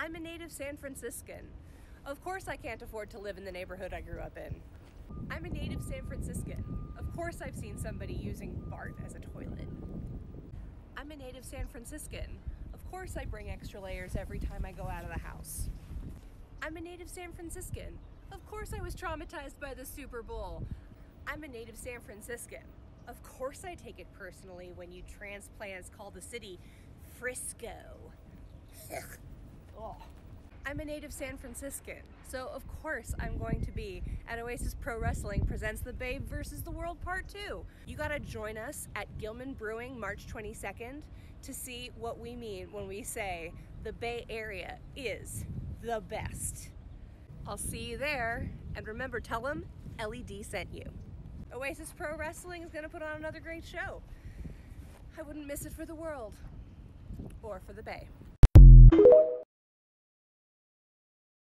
I'm a native San Franciscan. Of course I can't afford to live in the neighborhood I grew up in. I'm a native San Franciscan. Of course I've seen somebody using BART as a toilet. I'm a native San Franciscan. Of course I bring extra layers every time I go out of the house. I'm a native San Franciscan. Of course I was traumatized by the Super Bowl. I'm a native San Franciscan. Of course I take it personally when you transplants call the city Frisco. Oh. I'm a native San Franciscan, so of course I'm going to be at Oasis Pro Wrestling presents The Babe vs. the World Part 2. You gotta join us at Gilman Brewing March 22nd to see what we mean when we say the Bay Area is the best. I'll see you there, and remember, tell them LED sent you. Oasis Pro Wrestling is gonna put on another great show. I wouldn't miss it for the world, or for the Bay.